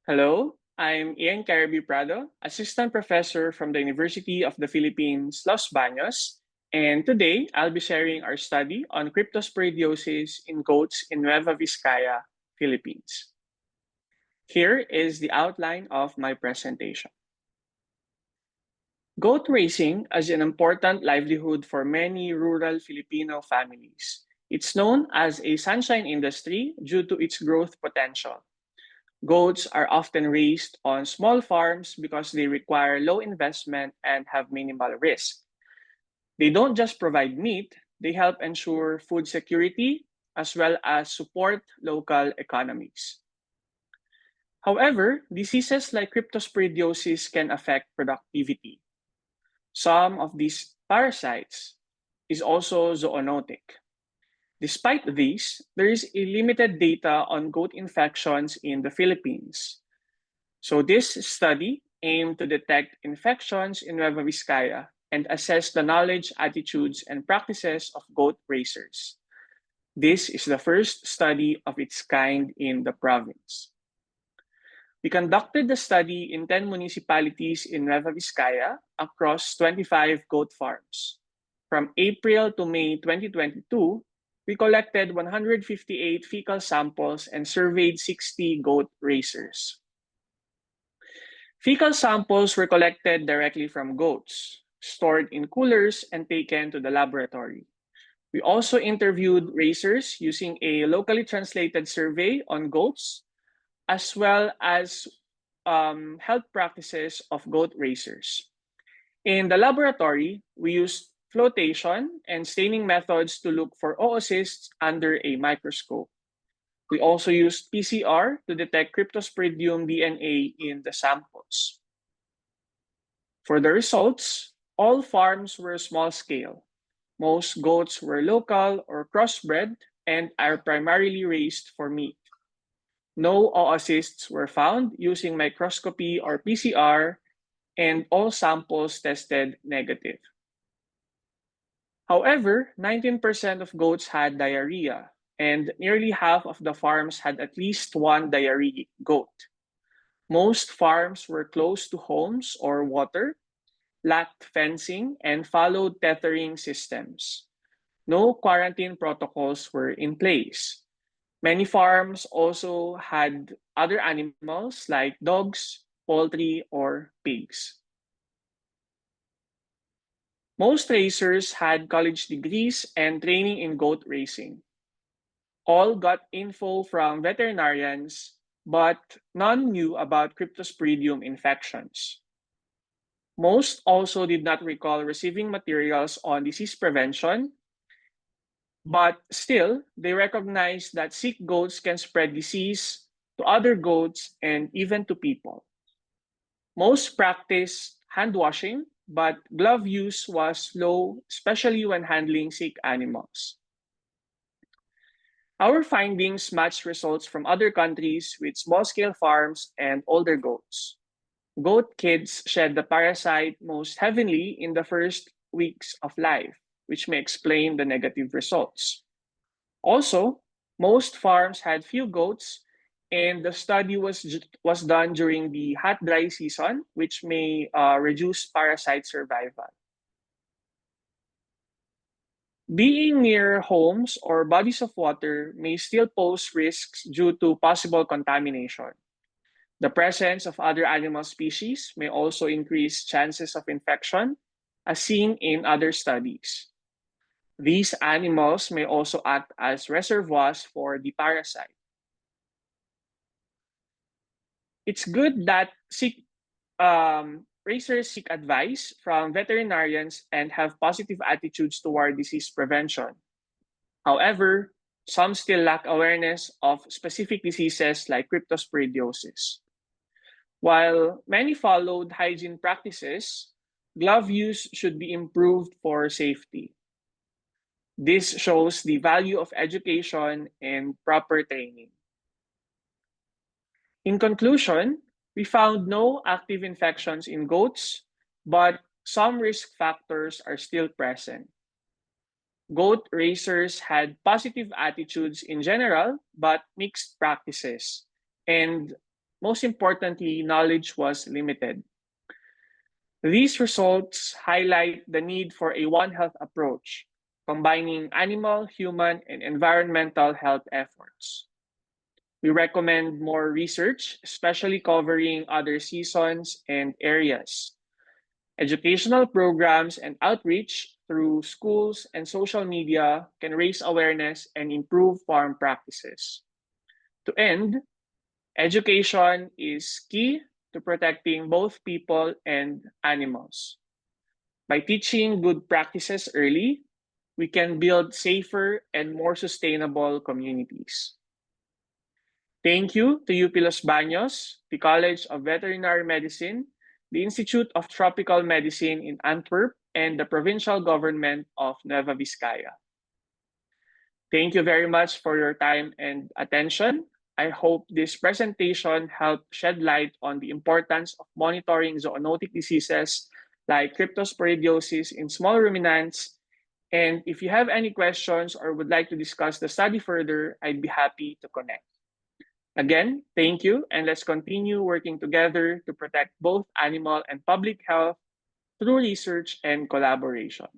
Hello, I'm Ian Carabie Prado, Assistant Professor from the University of the Philippines, Los Baños, and today I'll be sharing our study on cryptosporidiosis in goats in Nueva Vizcaya, Philippines. Here is the outline of my presentation. Goat raising is an important livelihood for many rural Filipino families. It's known as a sunshine industry due to its growth potential. Goats are often raised on small farms because they require low investment and have minimal risk. They don't just provide meat, they help ensure food security as well as support local economies. However, diseases like cryptosporidiosis can affect productivity. Some of these parasites is also zoonotic. Despite this, there is a limited data on goat infections in the Philippines. So this study aimed to detect infections in Nueva Vizcaya and assess the knowledge, attitudes, and practices of goat raisers. This is the first study of its kind in the province. We conducted the study in 10 municipalities in Nueva Vizcaya across 25 goat farms. From April to May 2022, we collected 158 fecal samples and surveyed 60 goat raisers. Fecal samples were collected directly from goats, stored in coolers, and taken to the laboratory. We also interviewed raisers using a locally translated survey on goats, as well as health practices of goat raisers. In the laboratory, we used flotation and staining methods to look for oocysts under a microscope. We also used PCR to detect Cryptosporidium DNA in the samples. For the results, all farms were small scale. Most goats were local or crossbred and are primarily raised for meat. No oocysts were found using microscopy or PCR, and all samples tested negative. However, 19% of goats had diarrhea, and nearly half of the farms had at least one diarrheic goat. Most farms were close to homes or water, lacked fencing, and followed tethering systems. No quarantine protocols were in place. Many farms also had other animals like dogs, poultry, or pigs. Most raisers had college degrees and training in goat raising. All got info from veterinarians, but none knew about Cryptosporidium infections. Most also did not recall receiving materials on disease prevention, but still, they recognized that sick goats can spread disease to other goats and even to people. Most practiced hand washing, but glove use was low, especially when handling sick animals. Our findings matched results from other countries with small-scale farms and older goats. Goat kids shed the parasite most heavily in the first weeks of life, which may explain the negative results. Also, most farms had few goats, and the study was done during the hot dry season, which may reduce parasite survival. Being near homes or bodies of water may still pose risks due to possible contamination. The presence of other animal species may also increase chances of infection, as seen in other studies. These animals may also act as reservoirs for the parasite. It's good that raisers seek advice from veterinarians and have positive attitudes toward disease prevention. However, some still lack awareness of specific diseases like cryptosporidiosis. While many followed hygiene practices, glove use should be improved for safety. This shows the value of education and proper training. In conclusion, we found no active infections in goats, but some risk factors are still present. Goat raisers had positive attitudes in general, but mixed practices. And most importantly, knowledge was limited. These results highlight the need for a One Health approach, combining animal, human, and environmental health efforts. We recommend more research, especially covering other seasons and areas. Educational programs and outreach through schools and social media can raise awareness and improve farm practices. To end, education is key to protecting both people and animals. By teaching good practices early, we can build safer and more sustainable communities. Thank you to UP Los Baños, the College of Veterinary Medicine, the Institute of Tropical Medicine in Antwerp, and the provincial government of Nueva Vizcaya. Thank you very much for your time and attention. I hope this presentation helped shed light on the importance of monitoring zoonotic diseases like cryptosporidiosis in small ruminants. And if you have any questions or would like to discuss the study further, I'd be happy to connect. Again, thank you, and let's continue working together to protect both animal and public health through research and collaboration.